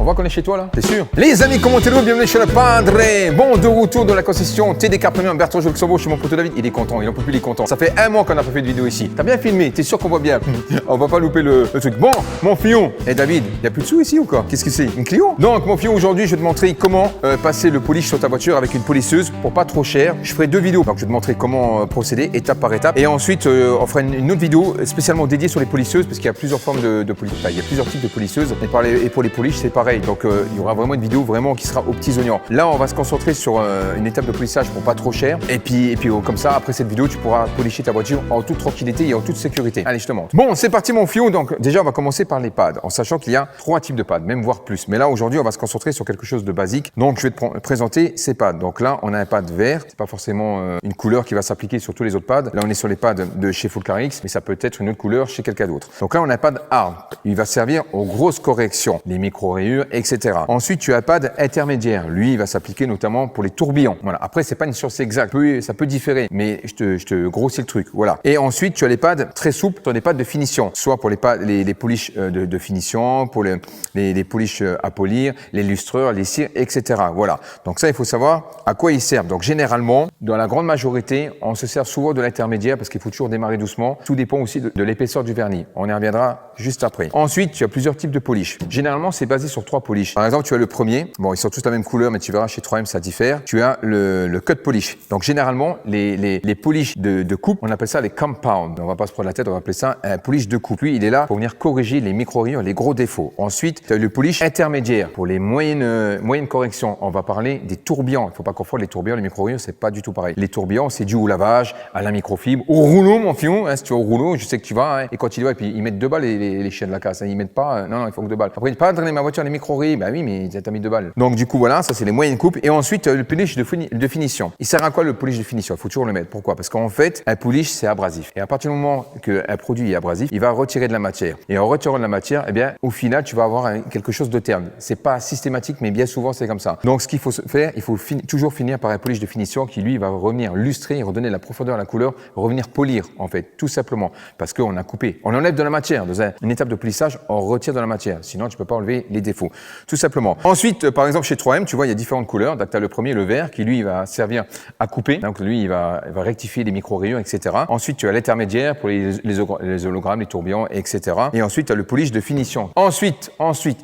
voit qu'on est chez toi là, t'es sûr? Les amis, comment allez-vous? Bienvenue chez le Padre. Bon, de retour de la concession TDK Premium Bertrand Luxembourg chez mon pote David. Il est content, il en peut plus, il est content. Ça fait un mois qu'on n'a pas fait de vidéo ici. T'as bien filmé, t'es sûr qu'on voit bien? On va pas louper le truc. Bon, mon fion. Et David, y a plus de sous ici ou quoi? Qu'est-ce que c'est? Une Clio? Donc, mon fion, aujourd'hui, je vais te montrer comment passer le polish sur ta voiture avec une polisseuse pour pas trop cher. Je ferai deux vidéos. Donc, je vais te montrer comment procéder étape par étape. Et ensuite, on fera une autre vidéo spécialement dédiée sur les polisseuses parce qu'il y a plusieurs formes de polisseuses. Enfin, il y a plusieurs types de polisseuses. Et pour les polish, c'est pareil. Donc, il y aura vraiment une vidéo vraiment qui sera aux petits oignons. Là, on va se concentrer sur une étape de polissage pour pas trop cher. Et puis comme ça, après cette vidéo, tu pourras polisher ta voiture en toute tranquillité et en toute sécurité. Allez, je te montre. Bon, c'est parti, mon fion. Donc, déjà, on va commencer par les pads, en sachant qu'il y a 3 types de pads, même voire plus. Mais là, aujourd'hui, on va se concentrer sur quelque chose de basique. Donc, je vais te présenter ces pads. Donc là, on a un pad vert. C'est pas forcément une couleur qui va s'appliquer sur tous les autres pads. Là, on est sur les pads de chez Fullcarix, mais ça peut être une autre couleur chez quelqu'un d'autre. Donc là, on a un pad hard. Il va servir aux grosses corrections, les micro-rayures, etc. Ensuite, tu as un pad intermédiaire. Lui, il va s'appliquer notamment pour les tourbillons. Voilà. Après, c'est pas une science exacte. Ça peut différer, mais je te grossis le truc. Voilà. Et ensuite, tu as les pads très souples, tu as des pads de finition. Soit pour les polishes de finition, pour les polishes à polir, les lustreurs, les cires, etc. Voilà. Donc ça, il faut savoir à quoi ils servent. Donc généralement, dans la grande majorité, on se sert souvent de l'intermédiaire parce qu'il faut toujours démarrer doucement. Tout dépend aussi de l'épaisseur du vernis. On y reviendra juste après. Ensuite, tu as plusieurs types de polish. Généralement, c'est basé sur 3 polish. Par exemple, tu as le premier. Bon, ils sont tous la même couleur, mais tu verras chez 3M, ça diffère. Tu as le cut polish. Donc généralement, les polish de coupe, on appelle ça les compound. On va pas se prendre la tête, on va appeler ça un polish de coupe. Lui, il est là pour venir corriger les micro-rayures, les gros défauts. Ensuite, tu as le polish intermédiaire. Pour les moyennes corrections, on va parler des tourbillons. Il faut pas confondre les tourbillons, les micro-rayures, c'est pas du tout pareil. Les tourbillons, c'est dû au lavage, à la microfibre, au rouleau, mon fion. Hein, si tu vas au rouleau, je sais que tu vas. Hein, et quand il va, et puis ils mettent 2 balles les chiens de la casse. Hein, ils mettent pas. Non, il faut que 2 balles. Après, pas drainer ma voiture, les micro-rayures. Bah oui, mais t'as mis 2 balles. Donc du coup, voilà, ça c'est les moyennes coupes. Et ensuite, le polish de finition. Il sert à quoi le polish de finition? Il faut toujours le mettre. Pourquoi? Parce qu'en fait, un polish, c'est abrasif. Et à partir du moment qu'un produit est abrasif, il va retirer de la matière. Et en retirant de la matière, eh bien, au final, tu vas avoir quelque chose de terne. C'est pas systématique, mais bien souvent, c'est comme ça. Donc, ce qu'il faut faire, il faut toujours finir par un polish de finition qui, lui, va revenir lustrer, redonner la profondeur à la couleur, revenir polir, en fait, tout simplement. Parce qu'on a coupé. On enlève de la matière. Dans une étape de polissage, on retire de la matière. Sinon, tu peux pas enlever les défauts. Tout simplement. Ensuite, par exemple, chez 3M, tu vois, il y a différentes couleurs. Donc, tu as le premier, le vert, qui, lui, va servir à couper. Donc, lui, il va rectifier les micro-rayures, etc. Ensuite, tu as l'intermédiaire pour les hologrammes, les tourbillons, etc. Et ensuite, tu as le polish de finition. Ensuite,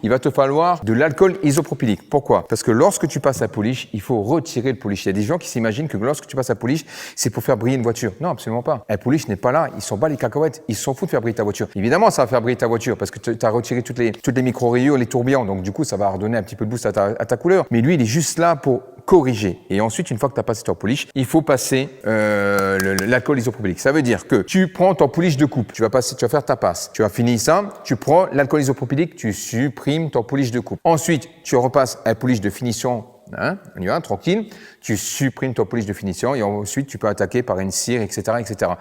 il va te falloir de l'alcool isopropylique. Pourquoi? Parce que lorsque tu passes à polish, il faut retirer le polish. Il y a des gens qui s'imaginent que lorsque tu passes à polish, c'est pour faire briller une voiture. Non, absolument pas. Un polish n'est pas là. Ils sont bas les cacahuètes. Ils s'en foutent de faire briller ta voiture. Évidemment, ça va faire briller ta voiture parce que tu as retiré toutes les micro-rayures, les tourbillons. Donc, du coup, ça va redonner un petit peu de boost à ta couleur. Mais lui, il est juste là pour corriger. Et ensuite, une fois que tu as passé ton polish, il faut passer l'alcool isopropylique. Ça veut dire que tu prends ton polish de coupe, tu vas faire ta passe. Tu as fini ça, tu prends l'alcool isopropylique, tu supprimes ton polish de coupe. Ensuite, tu repasses un polish de finition. Hein, on y va, tranquille. Tu supprimes ton polish de finition et ensuite, tu peux attaquer par une cire, etc., etc.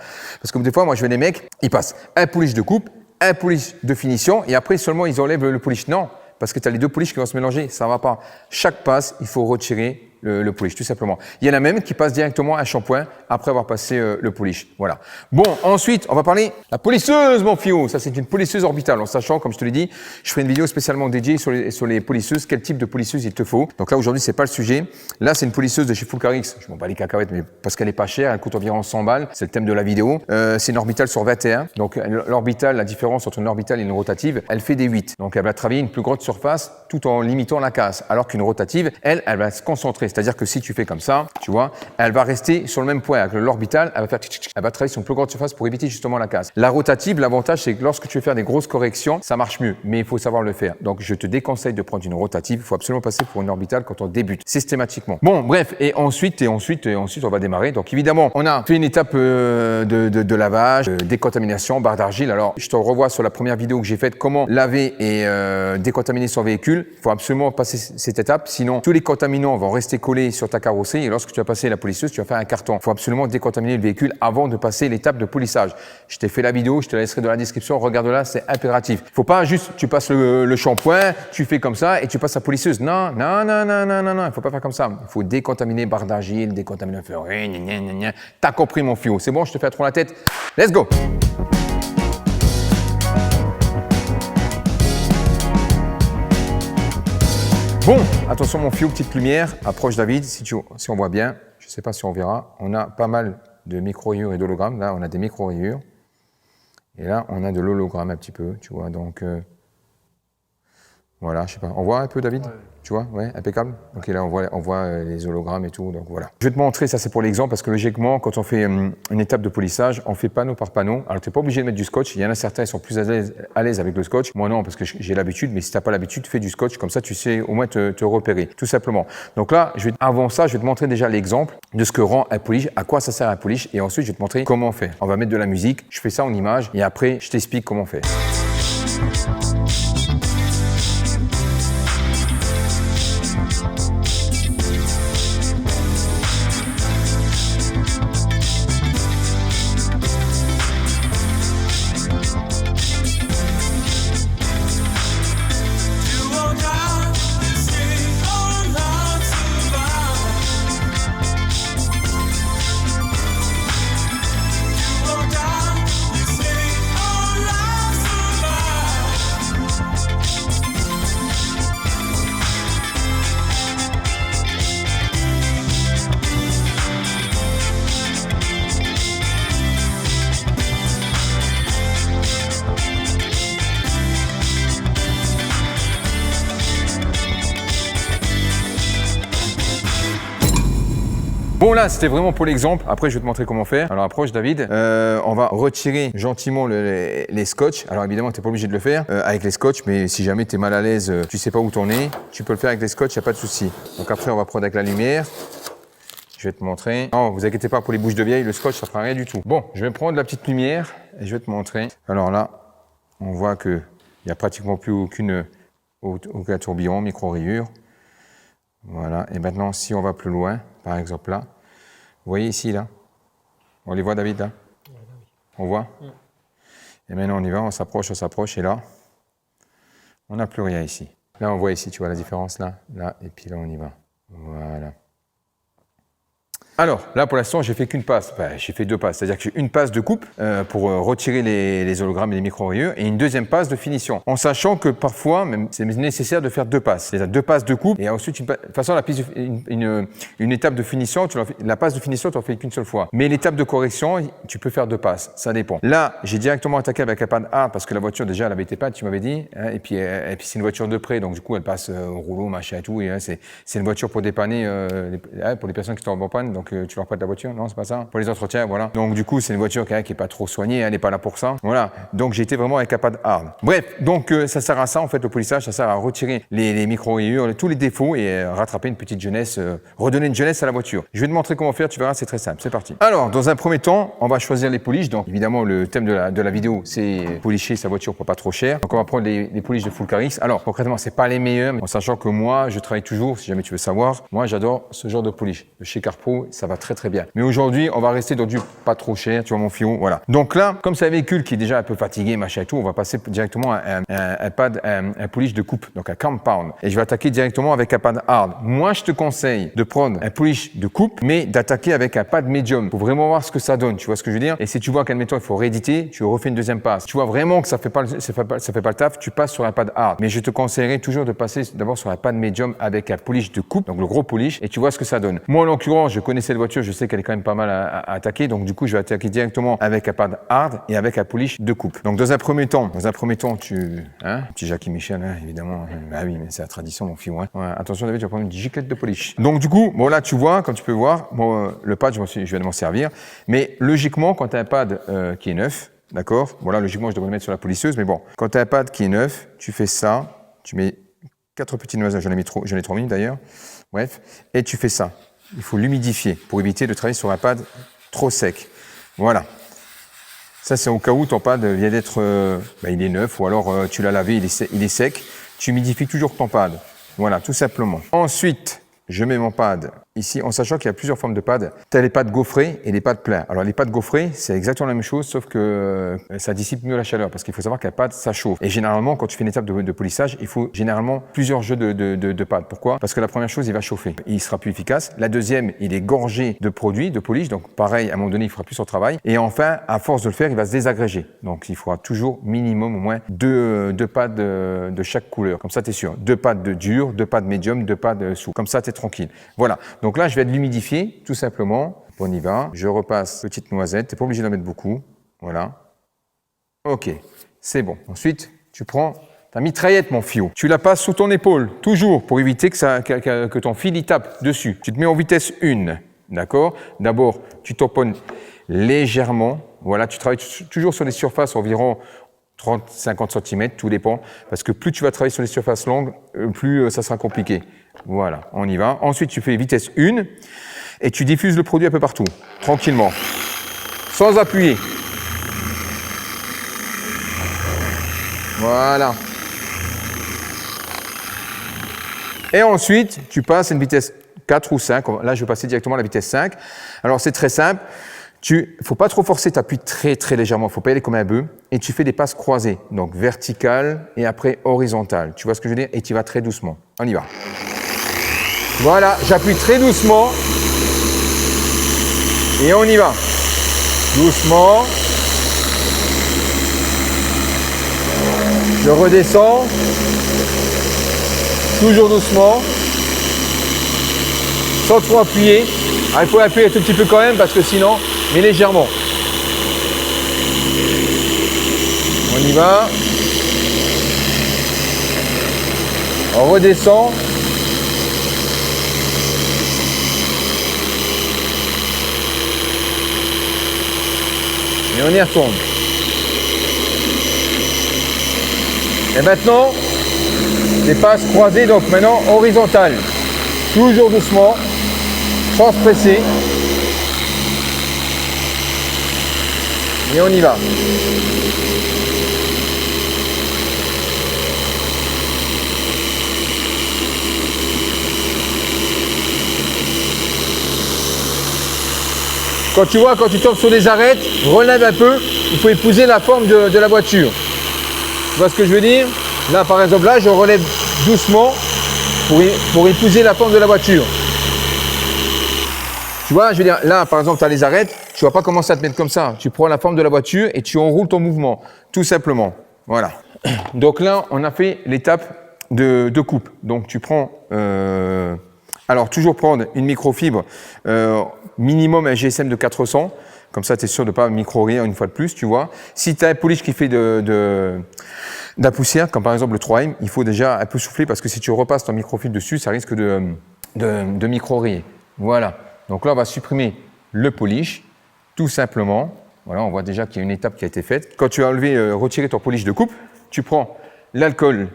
Parce que des fois, moi, je vois des mecs, ils passent un polish de coupe, un polish de finition et après seulement, ils enlèvent le polish. Non, parce que tu as les 2 polish qui vont se mélanger. Ça va pas. Chaque passe, il faut retirer le polish, tout simplement. Il y en a même qui passent directement à shampoing après avoir passé le polish. Voilà. Bon, ensuite, on va parler la polisseuse, mon fiou. Ça, c'est une polisseuse orbitale. En sachant, comme je te l'ai dit, je ferai une vidéo spécialement dédiée sur les polisseuses. Quel type de polisseuse il te faut. Donc là, aujourd'hui, c'est pas le sujet. Là, c'est une polisseuse de chez Fullcarix. Je m'en bats les cacahuètes, mais parce qu'elle est pas chère, elle coûte environ 100 balles. C'est le thème de la vidéo. C'est une orbitale sur 21. Donc, l'orbitale, la différence entre une orbitale et une rotative, elle fait des 8. Donc, elle va travailler une plus grande surface tout en limitant la casse. Alors qu'une rotative, elle va se concentrer. C'est-à-dire que si tu fais comme ça, tu vois, elle va rester sur le même point. Avec l'orbital, elle va travailler sur une plus grande surface pour éviter justement la casse. La rotative, l'avantage, c'est que lorsque tu veux faire des grosses corrections, ça marche mieux, mais il faut savoir le faire. Donc, je te déconseille de prendre une rotative. Il faut absolument passer pour une orbitale quand on débute, systématiquement. Bon, bref, et ensuite, on va démarrer. Donc, évidemment, on a fait une étape de lavage, décontamination, barre d'argile. Alors, je te revois sur la première vidéo que j'ai faite, comment laver et décontaminer son véhicule. Il faut absolument passer cette étape, sinon tous les contaminants vont rester collés sur ta carrosserie et lorsque tu vas passer la polisseuse, tu vas faire un carton. Il faut absolument décontaminer le véhicule avant de passer l'étape de polissage. Je t'ai fait la vidéo, je te la laisserai dans la description, regarde-la, c'est impératif. Il faut pas juste, tu passes le shampoing, tu fais comme ça et tu passes la polisseuse. Non, il faut pas faire comme ça. Il faut décontaminer barre d'argile, décontaminer le feu. T'as compris mon fiou, c'est bon, je te fais trop la tête. Let's go! Bon, attention mon fiou, petite lumière, approche David, si on voit bien, je ne sais pas si on verra, on a pas mal de micro-rayures et d'hologrammes, là on a des micro-rayures, et là on a de l'hologramme un petit peu, tu vois, donc voilà, je sais pas, on voit un peu David? Ouais. Tu vois, ouais, impeccable. Ok, là on voit les hologrammes et tout, donc voilà. Je vais te montrer, ça c'est pour l'exemple, parce que logiquement, quand on fait une étape de polissage, on fait panneau par panneau. Alors tu n'es pas obligé de mettre du scotch, il y en a certains qui sont plus à l'aise avec le scotch. Moi non, parce que j'ai l'habitude, mais si tu n'as pas l'habitude, fais du scotch, comme ça tu sais au moins te repérer, tout simplement. Donc là, avant ça, je vais te montrer déjà l'exemple de ce que rend un polish, à quoi ça sert un polish, et ensuite je vais te montrer comment on fait. On va mettre de la musique, je fais ça en image, et après je t'explique comment on fait. Bon là, c'était vraiment pour l'exemple. Après, je vais te montrer comment faire. Alors approche David. On va retirer gentiment les scotch. Alors évidemment, tu n'es pas obligé de le faire avec les scotch, mais si jamais tu es mal à l'aise, tu sais pas où t'en es, tu peux le faire avec les scotch, il n'y a pas de souci. Donc après, on va prendre avec la lumière. Je vais te montrer. Non, vous inquiétez pas, pour les bouches de vieille, le scotch, ça fera rien du tout. Bon, je vais prendre la petite lumière et je vais te montrer. Alors là, on voit qu'il n'y a pratiquement plus aucun tourbillon, micro-rayure. Voilà, et maintenant, si on va plus loin, par exemple là, vous voyez ici, là, on les voit David, là? On voit? Et maintenant on y va, on s'approche, et là, on n'a plus rien ici. Là, on voit ici, tu vois la différence, là, et puis là, on y va. Voilà. Alors, là, pour l'instant, j'ai fait qu'une passe. Enfin, j'ai fait deux passes. C'est-à-dire que j'ai une passe de coupe pour retirer les hologrammes et les micro-rayures et une deuxième passe de finition. En sachant que parfois, même, c'est nécessaire de faire deux passes. C'est-à-dire deux passes de coupe et ensuite, de toute façon, une étape de finition, la passe de finition, tu n'en fais qu'une seule fois. Mais l'étape de correction, tu peux faire deux passes. Ça dépend. Là, j'ai directement attaqué avec un pad hard parce que la voiture, déjà, elle avait été pâte, tu m'avais dit. Hein, et puis c'est une voiture de près, donc du coup, elle passe au rouleau, machin et tout. Et c'est une voiture pour dépanner, pour les personnes qui sont en panne. Donc, tu leur prêtes la voiture, non, c'est pas ça? Pour les entretiens, voilà. Donc, du coup, c'est une voiture qui est pas trop soignée, elle n'est pas là pour ça. Voilà. Donc, j'ai été vraiment avec un pad hard. Bref, donc, ça sert à ça, en fait, le polissage, ça sert à retirer les micro-rayures, tous les défauts et rattraper une petite jeunesse, redonner une jeunesse à la voiture. Je vais te montrer comment faire, tu verras, c'est très simple. C'est parti. Alors, dans un premier temps, on va choisir les polishes. Donc, évidemment, le thème de la vidéo, c'est polisher sa voiture pour pas trop cher. Donc, on va prendre les polishes de Full Carix. Alors, concrètement, c'est pas les meilleurs, mais en sachant que moi, je travaille toujours, si jamais tu veux savoir, moi, j'adore ce genre de polish. De chez Carpro, ça va très bien. Mais aujourd'hui, on va rester dans du pas trop cher, tu vois mon fion, voilà. Donc là, comme c'est un véhicule qui est déjà un peu fatigué, machin et tout, on va passer directement à un polish de coupe, donc un compound. Et je vais attaquer directement avec un pad hard. Moi, je te conseille de prendre un polish de coupe, mais d'attaquer avec un pad medium pour vraiment voir ce que ça donne, tu vois ce que je veux dire? Et si tu vois qu'admettons, il faut rééditer, tu refais une deuxième passe. Tu vois vraiment que ça fait pas le taf, tu passes sur un pad hard. Mais je te conseillerais toujours de passer d'abord sur un pad medium avec un polish de coupe, donc le gros polish, et tu vois ce que ça donne. Moi, en l'occurrence, je connais cette voiture, je sais qu'elle est quand même pas mal à attaquer, donc du coup je vais attaquer directement avec un pad hard et avec un polish de coupe. Donc dans un premier temps, petit Jackie Michel, hein, évidemment, bah oui, mais c'est la tradition mon fils, hein. Ouais, attention David, tu vas prendre une giclette de polish. Donc du coup, bon là tu vois, comme tu peux voir, bon, le pad je vais m'en servir, mais logiquement quand tu as un pad qui est neuf, d'accord, bon là logiquement je devrais le mettre sur la polisseuse, mais bon, quand tu as un pad qui est neuf, tu fais ça, tu mets 4 petits noisettes, j'en ai trop mis d'ailleurs, bref, et tu fais ça. Il faut l'humidifier pour éviter de travailler sur un pad trop sec. Voilà. Ça, c'est au cas où ton pad vient d'être, il est neuf ou alors tu l'as lavé, il est sec. Tu humidifies toujours ton pad. Voilà, tout simplement. Ensuite, je mets mon pad ici, en sachant qu'il y a plusieurs formes de pads. Tu as les pads gaufrés et les pads plats. Alors les pads gaufrés, c'est exactement la même chose, sauf que ça dissipe mieux la chaleur, parce qu'il faut savoir qu'un pad, ça chauffe. Et généralement, quand tu fais une étape de polissage, il faut généralement plusieurs jeux de pads. Pourquoi? Parce que la première chose, il va chauffer. Il sera plus efficace. La deuxième, il est gorgé de produits, de polish. Donc pareil, à un moment donné, il fera plus son travail. Et enfin, à force de le faire, il va se désagréger. Donc il faudra toujours minimum au moins deux pads de chaque couleur. Comme ça, tu es sûr. 2 pads de dur, 2 pads de médium, 2 pads de souple. Comme ça, tu es tranquille. Voilà. Donc là, je vais l'humidifier, tout simplement. On y va. Je repasse petite noisette. Tu n'es pas obligé d'en mettre beaucoup. Voilà. OK. C'est bon. Ensuite, tu prends ta mitraillette, mon fiot. Tu la passes sous ton épaule, toujours, pour éviter que ton fil y tape dessus. Tu te mets en vitesse 1. D'accord? D'abord, tu tamponnes légèrement. Voilà. Tu travailles toujours sur les surfaces environ 30-50 cm, tout dépend. Parce que plus tu vas travailler sur les surfaces longues, plus ça sera compliqué. Voilà, on y va. Ensuite, tu fais vitesse 1 et tu diffuses le produit un peu partout, tranquillement, sans appuyer. Voilà. Et ensuite, tu passes à une vitesse 4 ou 5. Là, je vais passer directement à la vitesse 5. Alors, c'est très simple. Il ne faut pas trop forcer, tu appuies très très légèrement, il ne faut pas y aller comme un bœuf. Et tu fais des passes croisées, donc verticales et après horizontales. Tu vois ce que je veux dire? Et tu vas très doucement. On y va. Voilà, j'appuie très doucement. Et on y va. Doucement. Je redescends. Toujours doucement. Sans trop appuyer. Alors, il faut appuyer un tout petit peu quand même parce que sinon, mais légèrement. On y va. On redescend. Et on y retourne. Et maintenant, les passes croisées, donc maintenant horizontales. Toujours doucement, sans se presser. Et on y va. Quand tu tombes sur des arêtes, relève un peu, il faut épouser la forme de la voiture. Tu vois ce que je veux dire? Là, par exemple, là, je relève doucement pour épouser la forme de la voiture. Tu vois, je veux dire, là, par exemple, tu as les arêtes, tu ne vas pas commencer à te mettre comme ça. Tu prends la forme de la voiture et tu enroules ton mouvement, tout simplement. Voilà. Donc là, on a fait l'étape de coupe. Donc, tu prends... alors, toujours prendre une microfibre, minimum un GSM de 400. Comme ça, tu es sûr de ne pas micro-rire une fois de plus, tu vois. Si tu as un polish qui fait de la poussière, comme par exemple le 3M, il faut déjà un peu souffler parce que si tu repasses ton microfibre dessus, ça risque de micro-rire. Voilà. Donc là, on va supprimer le polish, tout simplement. Voilà, on voit déjà qu'il y a une étape qui a été faite. Quand tu as retiré ton polish de coupe, tu prends l'alcool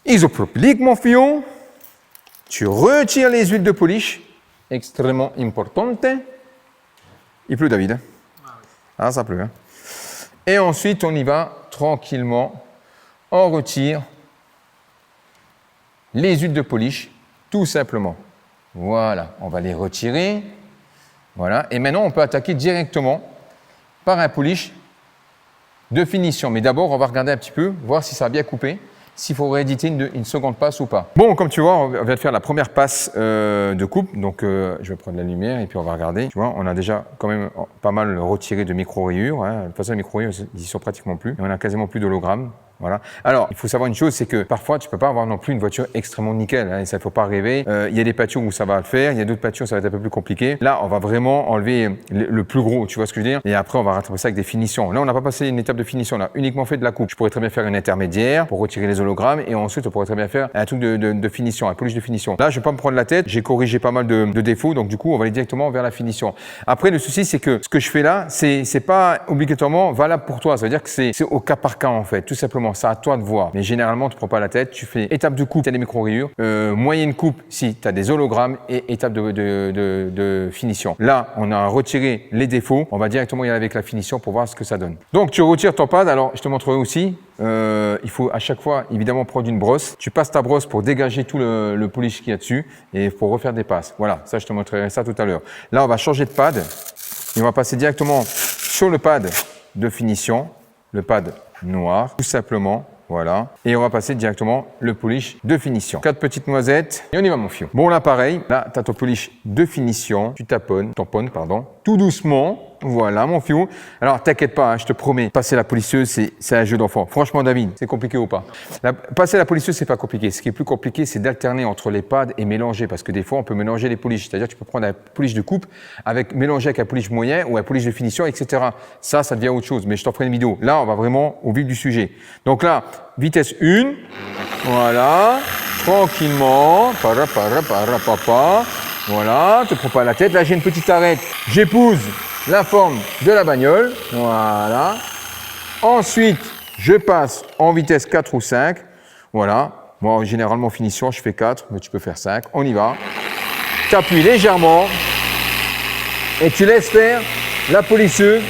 isopropylique, mon fion. Tu retires les huiles de polish, extrêmement importante. Il pleut, David. Ah, ça pleut. Hein. Et ensuite, on y va tranquillement. On retire les huiles de polish, tout simplement. Voilà, on va les retirer. Voilà, et maintenant, on peut attaquer directement par un polish de finition. Mais d'abord, on va regarder un petit peu, voir si ça a bien coupé, s'il faut rééditer une seconde passe ou pas. Bon, comme tu vois, on vient de faire la première passe de coupe. Donc, je vais prendre la lumière et puis on va regarder. Tu vois, on a déjà quand même pas mal retiré de micro-rayures. Hein. De toute façon, les micro-rayures, ils y sont pratiquement plus. Et on a quasiment plus d'hologrammes. Voilà. Alors, il faut savoir une chose, c'est que parfois, tu ne peux pas avoir non plus une voiture extrêmement nickel. Hein, et ça, il ne faut pas rêver. Il y a des peintures où ça va le faire. Il y a d'autres peintures où ça va être un peu plus compliqué. Là, on va vraiment enlever le plus gros. Tu vois ce que je veux dire? Et après, on va rattraper ça avec des finitions. Là, on n'a pas passé une étape de finition. On a uniquement fait de la coupe. Je pourrais très bien faire une intermédiaire pour retirer les hologrammes. Et ensuite, on pourrait très bien faire un truc de finition, un polish de finition. Là, je ne vais pas me prendre la tête. J'ai corrigé pas mal de défauts. Donc, du coup, on va aller directement vers la finition. Après, le souci, c'est que ce que je fais là, c'est pas obligatoirement valable pour toi. Ça veut dire que c'est au cas par cas, en fait. Tout simplement. Vraiment, c'est à toi de voir. Mais généralement, tu ne prends pas la tête. Tu fais étape de coupe, tu as des micro-rayures. Moyenne coupe, si tu as des hologrammes. Et étape de finition. Là, on a retiré les défauts. On va directement y aller avec la finition pour voir ce que ça donne. Donc, tu retires ton pad. Alors, je te montrerai aussi. Il faut à chaque fois, évidemment, prendre une brosse. Tu passes ta brosse pour dégager tout le polish qu'il y a dessus et pour refaire des passes. Voilà, ça, je te montrerai ça tout à l'heure. Là, on va changer de pad. Et on va passer directement sur le pad de finition, le pad noir, tout simplement. Voilà. Et on va passer directement le polish de finition. 4 petites noisettes. Et on y va, mon fion. Bon, là, pareil. Là, tu as ton polish de finition. Tu tamponnes, tout doucement. Voilà, mon fion. Alors, t'inquiète pas, hein, je te promets. Passer la polisseuse, c'est un jeu d'enfant. Franchement, David, c'est compliqué ou pas? Passer la polisseuse, c'est pas compliqué. Ce qui est plus compliqué, c'est d'alterner entre les pads et mélanger. Parce que des fois, on peut mélanger les polishes. C'est-à-dire, tu peux prendre un polish de coupe, mélanger avec un polish moyen ou un polish de finition, etc. Ça devient autre chose. Mais je t'en ferai une vidéo. Là, on va vraiment au vif du sujet. Donc là, vitesse 1. Voilà. Tranquillement. Papa. Voilà. Te prends pas la tête. Là, j'ai une petite arête. J'épouse la forme de la bagnole. Voilà. Ensuite, je passe en vitesse 4 ou 5. Voilà. Moi, généralement, en finition, je fais 4, mais tu peux faire 5. On y va. Tu appuies légèrement et tu laisses faire la polisseuse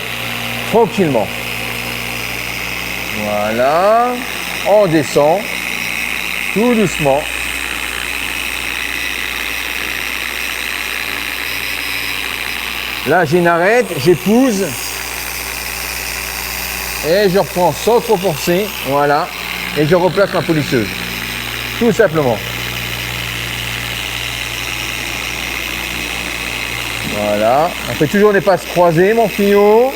tranquillement. Voilà. On descend tout doucement. Là, j'ai une arête, j'épouse et je reprends sans trop forcer, voilà, et je replace ma polisseuse, tout simplement. Voilà, on fait toujours des passes croisées, mon fignot.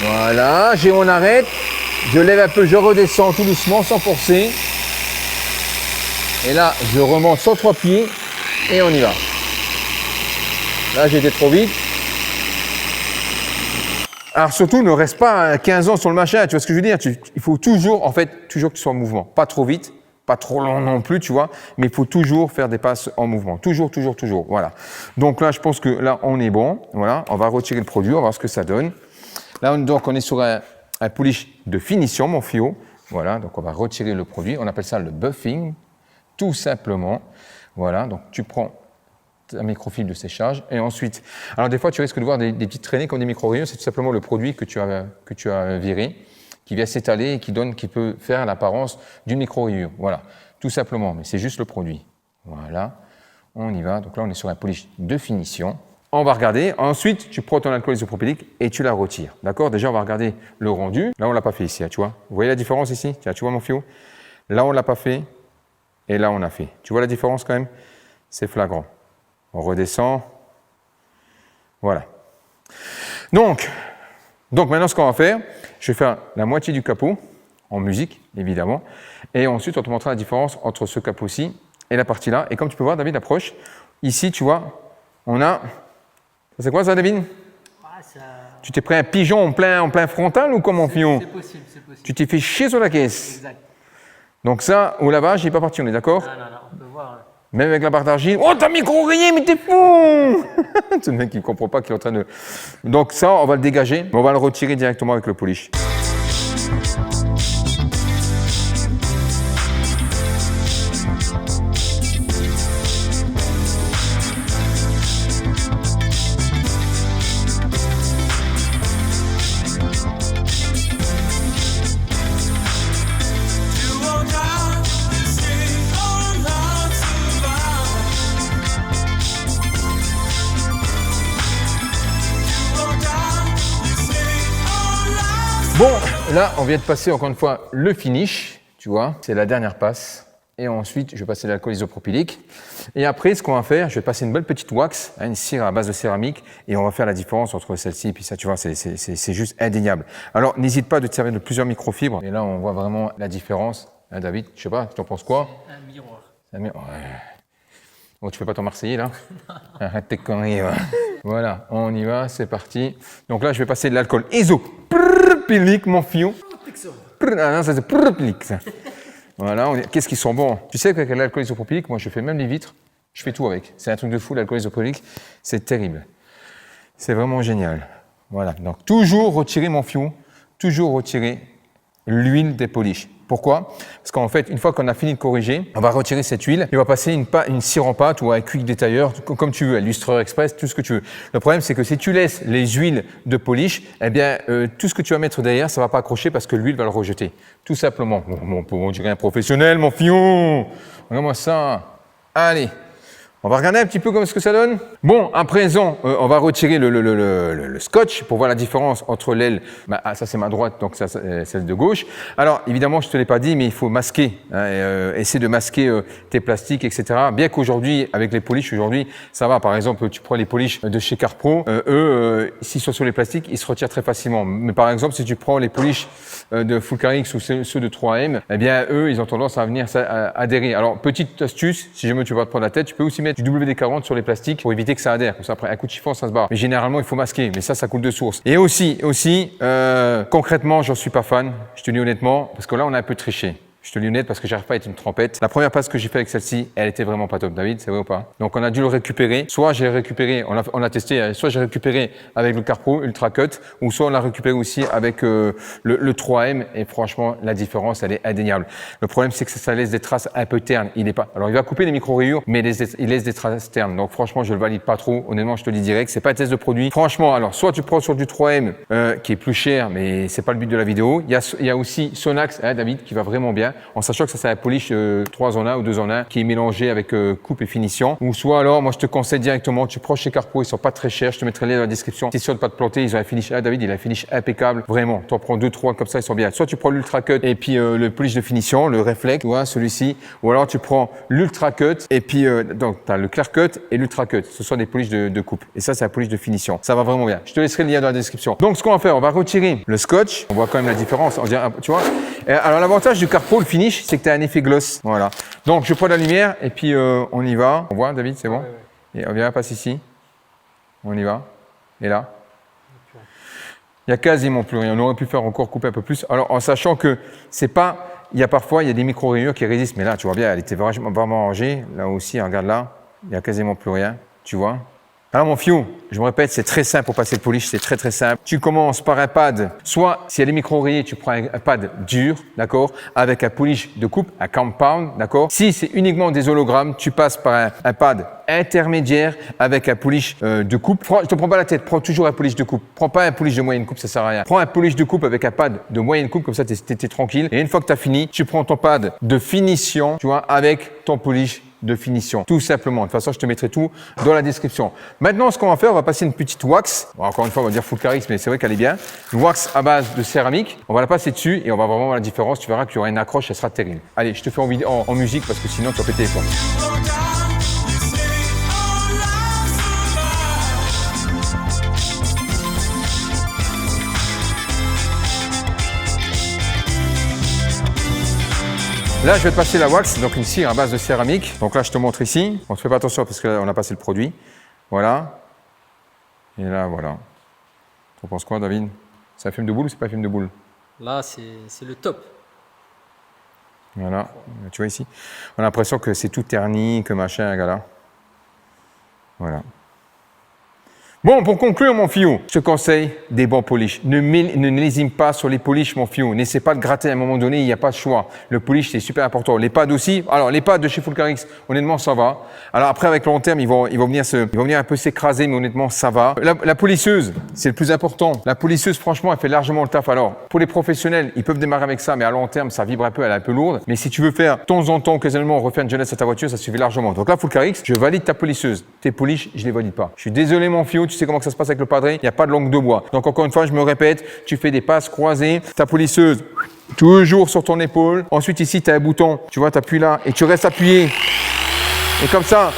Voilà, j'ai mon arête, je lève un peu, je redescends tout doucement, sans forcer. Et là, je remonte sans 3 pieds et on y va. Là, j'ai été trop vite. Alors surtout, ne reste pas 15 ans sur le machin, tu vois ce que je veux dire? Il faut toujours, en fait, toujours que tu sois en mouvement. Pas trop vite, pas trop long non plus, tu vois, mais il faut toujours faire des passes en mouvement. Toujours, voilà. Donc là, je pense que là, on est bon. Voilà, on va retirer le produit, on va voir ce que ça donne. Là, donc, on est sur un polish de finition, mon fio. Voilà, donc on va retirer le produit. On appelle ça le buffing, tout simplement. Voilà, donc tu prends un microfibre de séchage et ensuite, alors des fois tu risques de voir des petites traînées comme des micro-rayures, c'est tout simplement le produit que tu as viré, qui vient s'étaler et qui peut faire l'apparence d'une micro-rayure, voilà, tout simplement, mais c'est juste le produit. Voilà, on y va, donc là on est sur un polish de finition. On va regarder, ensuite tu prends ton alcool isopropylique et tu la retires, d'accord? Déjà on va regarder le rendu, là on l'a pas fait ici, hein, tu vois, vous voyez la différence ici? Tiens, tu vois mon fio? Là on l'a pas fait et là on a fait, tu vois la différence quand même? C'est flagrant. On redescend. Voilà. Donc maintenant, ce qu'on va faire, je vais faire la moitié du capot, en musique, évidemment. Et ensuite, on te montrera la différence entre ce capot-ci et la partie là. Et comme tu peux voir, David, approche. Ici, tu vois, on a... C'est quoi ça, David? Ça... Tu t'es pris un pigeon en plein frontal ou comment, Fion? C'est possible. Tu t'es fait chier sur la caisse. Exact. Donc ça, au lavage, il n'est pas parti, on est d'accord? Non, on peut voir... Même avec la barre d'argile, oh t'as micro-rayé, mais t'es fou! C'est le mec qui ne comprend pas qu'il est en train de... Donc ça, on va le dégager, mais on va le retirer directement avec le polish. Bon, là, on vient de passer encore une fois le finish, tu vois, c'est la dernière passe. Et ensuite, je vais passer l'alcool isopropylique. Et après, ce qu'on va faire, je vais passer une belle petite wax, une cire à base de céramique, et on va faire la différence entre celle-ci et puis ça, tu vois, c'est juste indéniable. Alors, n'hésite pas de te servir de plusieurs microfibres. Et là, on voit vraiment la différence. Hein, David, je sais pas, tu en penses quoi? Un miroir. Ouais. Bon, tu fais pas ton Marseillais, là? Arrête tes conneries, ouais. Voilà, on y va, c'est parti. Donc là, je vais passer de l'alcool isopropylique, mon fion. Ah non, ça c'est propylique, ça. Voilà, qu'est-ce qu'ils sont bons. Tu sais qu'avec l'alcool isopropylique, moi je fais même les vitres, je fais tout avec. C'est un truc de fou, l'alcool isopropylique, c'est terrible. C'est vraiment génial. Voilà, donc toujours retirer mon fion, toujours retirer l'huile des polish. Pourquoi? Parce qu'en fait, une fois qu'on a fini de corriger, on va retirer cette huile et on va passer une cire en pâte ou un quick détailleur, comme tu veux, un lustreur express, tout ce que tu veux. Le problème, c'est que si tu laisses les huiles de polish, eh bien, tout ce que tu vas mettre derrière, ça va pas accrocher parce que l'huile va le rejeter. Tout simplement. On dirait un professionnel, mon fion. Regarde-moi ça. Allez. On va regarder un petit peu comment ce que ça donne. Bon, à présent, on va retirer le scotch pour voir la différence entre l'aile. Ça, c'est ma droite, donc ça, c'est celle de gauche. Alors, évidemment, je ne te l'ai pas dit, mais il faut masquer. Essayer de masquer tes plastiques, etc. Bien qu'aujourd'hui, avec les polish, aujourd'hui, ça va. Par exemple, tu prends les polish de chez Carpro. S'ils sont sur les plastiques, ils se retirent très facilement. Mais par exemple, si tu prends les polish de Fulcarix ou ceux de 3M, eh bien, eux, ils ont tendance à venir adhérer. Alors, petite astuce, si jamais tu vas te prendre la tête, tu peux aussi mettre du WD-40 sur les plastiques pour éviter que ça adhère. Comme ça, après un coup de chiffon, ça se barre. Mais généralement, il faut masquer. Mais ça coule de source. Et aussi, concrètement, j'en suis pas fan. Je te dis honnêtement, parce que là, on a un peu triché. Je te dis honnête parce que j'arrive pas à être une trompette. La première passe que j'ai fait avec celle-ci, elle était vraiment pas top. David, c'est vrai ou pas? Donc on a dû le récupérer. Soit j'ai récupéré, on a testé, soit j'ai récupéré avec le Carpro Ultra Cut, ou soit on l'a récupéré aussi avec le 3M. Et franchement, la différence, elle est indéniable. Le problème, c'est que ça laisse des traces un peu ternes. Alors il va couper les micro-rayures, mais il laisse des traces ternes. Donc franchement, je le valide pas trop. Honnêtement, je te le dis direct, c'est pas un test de produit. Franchement, alors soit tu prends sur du 3M qui est plus cher, mais c'est pas le but de la vidéo. Il y a aussi Sonax, David, qui va vraiment bien. En sachant que ça c'est un polish 3 en 1 ou 2 en 1 qui est mélangé avec coupe et finition. Ou soit alors, moi je te conseille directement, tu prends chez Carpro, ils sont pas très chers, je te mettrai les dans la description. T'es sûr de pas te planter, ils ont un finish. David, il a un finish impeccable, vraiment. T'en prends 2-3 comme ça, ils sont bien. Soit tu prends l'Ultra Cut et puis le polish de finition, le Reflect, tu vois, celui-ci. Ou alors tu prends l'Ultra Cut et puis donc tu as le Clear Cut et l'Ultra Cut. Ce sont des polish de coupe. Et ça, c'est un polish de finition. Ça va vraiment bien. Je te laisserai le lien dans la description. Donc ce qu'on va faire, on va retirer le scotch. On voit quand même la différence. On dirait, tu vois. Alors l'avantage du Carpro, le finish, c'est que tu as un effet gloss. Voilà. Donc je prends la lumière et puis on y va. On voit, David, c'est bon? Ouais. Et on vient, passe ici. On y va. Et là. Il n'y a quasiment plus rien. On aurait pu faire encore couper un peu plus. Alors en sachant que c'est pas. Il y a des micro-rayures qui résistent. Mais là, tu vois bien, elle était vraiment rangée. Là aussi, regarde là. Il n'y a quasiment plus rien. Tu vois? Alors mon fiou, je me répète, c'est très simple pour passer le polish, c'est très simple. Tu commences par un pad, soit si elle est micro-rayée, tu prends un pad dur, d'accord, avec un polish de coupe, un compound, d'accord. Si c'est uniquement des hologrammes, tu passes par un pad intermédiaire avec un polish de coupe. Je te prends pas la tête, prends toujours un polish de coupe. Prends pas un polish de moyenne coupe, ça sert à rien. Prends un polish de coupe avec un pad de moyenne coupe, comme ça t'es tranquille. Et une fois que tu as fini, tu prends ton pad de finition, tu vois, avec ton polish de finition, tout simplement. De toute façon, je te mettrai tout dans la description. Maintenant, ce qu'on va faire, on va passer une petite wax. Bon, encore une fois, on va dire Fulcarix, mais c'est vrai qu'elle est bien. Une wax à base de céramique. On va la passer dessus et on va vraiment voir la différence. Tu verras qu'il y aura une accroche, elle sera terrible. Allez, je te fais en musique parce que sinon, tu vas péter les plombs. Là, je vais te passer la wax, donc une cire à base de céramique. Donc là, je te montre ici. On ne fait pas attention parce que là, on a passé le produit. Voilà. Et là, voilà. Tu en penses quoi, David? C'est un film de boule ou c'est pas un film de boule? Là, c'est le top. Voilà. Tu vois ici? On a l'impression que c'est tout terni, que machin, gars là. Voilà. Bon, pour conclure, mon fiou, je te conseille des bons polish. Ne lésime pas sur les polish, mon fiou. N'essaie pas de gratter à un moment donné, il n'y a pas de choix. Le polish, c'est super important. Les pads aussi. Alors, les pads de chez Fulcarix, honnêtement, ça va. Alors après, avec le long terme, ils vont venir un peu s'écraser, mais honnêtement, ça va. La polisseuse, c'est le plus important. La polisseuse, franchement, elle fait largement le taf. Alors, pour les professionnels, ils peuvent démarrer avec ça, mais à long terme, ça vibre un peu, elle est un peu lourde. Mais si tu veux faire, de temps en temps, occasionnellement, refaire une jeunesse à ta voiture, ça suffit largement. Donc là, Fulcarix, je valide ta polisseuse. Tes polish, je les valide pas. Je suis désolé, mon fiou. Tu sais comment que ça se passe avec le padré, il n'y a pas de langue de bois. Donc encore une fois, je me répète, tu fais des passes croisées, ta polisseuse toujours sur ton épaule. Ensuite ici, tu as un bouton, tu vois, tu appuies là et tu restes appuyé. Et comme ça,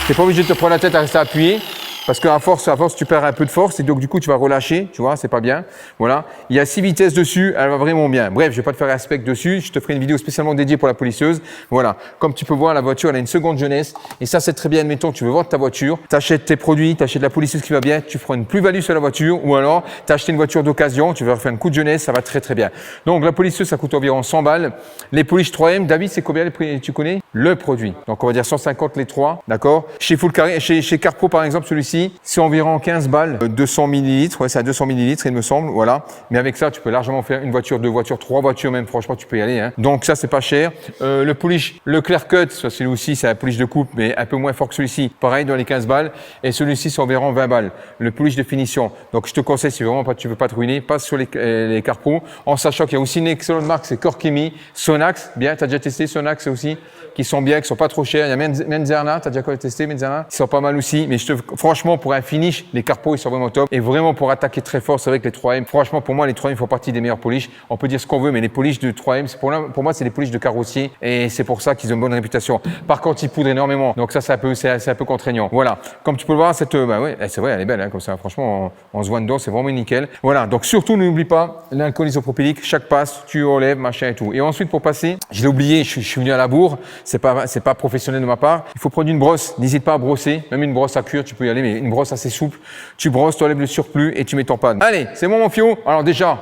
tu n'es pas obligé de te prendre la tête à rester appuyé. Parce qu'à force, tu perds un peu de force et donc du coup, tu vas relâcher, tu vois, c'est pas bien. Voilà. Il y a 6 vitesses dessus, elle va vraiment bien. Bref, je vais pas te faire un spec dessus, je te ferai une vidéo spécialement dédiée pour la polisseuse. Voilà. Comme tu peux voir, la voiture, elle a une seconde jeunesse. Et ça, c'est très bien. Admettons, tu veux vendre ta voiture, tu achètes tes produits, tu achètes la polisseuse qui va bien, tu feras une plus-value sur la voiture ou alors tu as acheté une voiture d'occasion, tu vas faire un coup de jeunesse, ça va très bien. Donc, la polisseuse, ça coûte environ 100 balles. Les polish 3M, David, c'est combien les prix, tu connais? le produit. Donc on va dire 150 les 3, d'accord. Chez Full Carry, chez Carpro par exemple, celui-ci, c'est environ 15 balles, 200 millilitres, ouais c'est à 200 millilitres il me semble, voilà. Mais avec ça, tu peux largement faire une voiture, 2 voitures, 3 voitures même, franchement tu peux y aller. Hein. Donc ça c'est pas cher. Le polish, le Clear Cut, ça c'est aussi, c'est un polish de coupe, mais un peu moins fort que celui-ci, pareil dans les 15 balles. Et celui-ci c'est environ 20 balles, le polish de finition. Donc je te conseille, si vraiment tu veux pas te ruiner, passe sur les Carpro, en sachant qu'il y a aussi une excellente marque, c'est Corkemi, Sonax, bien, tu as déjà testé Sonax aussi, qui sont bien, qui sont pas trop chers. Il y a Menzerna, tu as déjà testé Menzerna, qui sont pas mal aussi. Mais franchement, pour un finish, les Carpro, ils sont vraiment top. Et vraiment, pour attaquer très fort, c'est vrai que les 3M, franchement, pour moi, les 3M font partie des meilleurs polish. On peut dire ce qu'on veut, mais les polish de 3M, pour moi, c'est les polish de carrossier. Et c'est pour ça qu'ils ont une bonne réputation. Par contre, ils poudrent énormément. Donc ça, c'est un peu contraignant. Voilà. Comme tu peux le voir, cette, bah ouais, c'est vrai, elle est belle, hein, comme ça. Franchement, on se voit dedans, c'est vraiment nickel. Voilà. Donc surtout, n'oublie pas l'alcool isopropylique. Chaque passe, tu relèves, machin et tout. Et ensuite, pour passer, je l'ai oublié, je suis venu à la bourre. C'est pas professionnel de ma part. Il faut prendre une brosse. N'hésite pas à brosser. Même une brosse à cuir, tu peux y aller, mais une brosse assez souple. Tu brosses, tu enlèves le surplus et tu mets ton pan. Allez, c'est bon, mon fio. Alors déjà,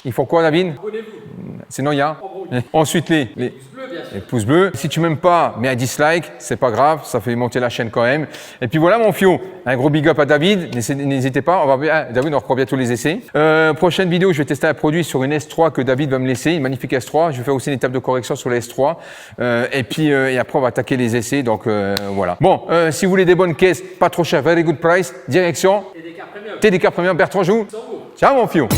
il faut quoi, David? Sinon, il y a. Ensuite, les pouces bleus. Si tu m'aimes pas, mets un dislike, c'est pas grave, ça fait monter la chaîne quand même. Et puis voilà mon fio, un gros big up à David, n'hésitez pas, David on reprend bientôt les essais. Prochaine vidéo, je vais tester un produit sur une S3 que David va me laisser, une magnifique S3. Je vais faire aussi une étape de correction sur la S3. Et après on va attaquer les essais, donc voilà. Bon, si vous voulez des bonnes caisses, pas trop cher, very good price, direction TDK Premium. TDK Premium, Bertrand Joux. Ciao mon fio.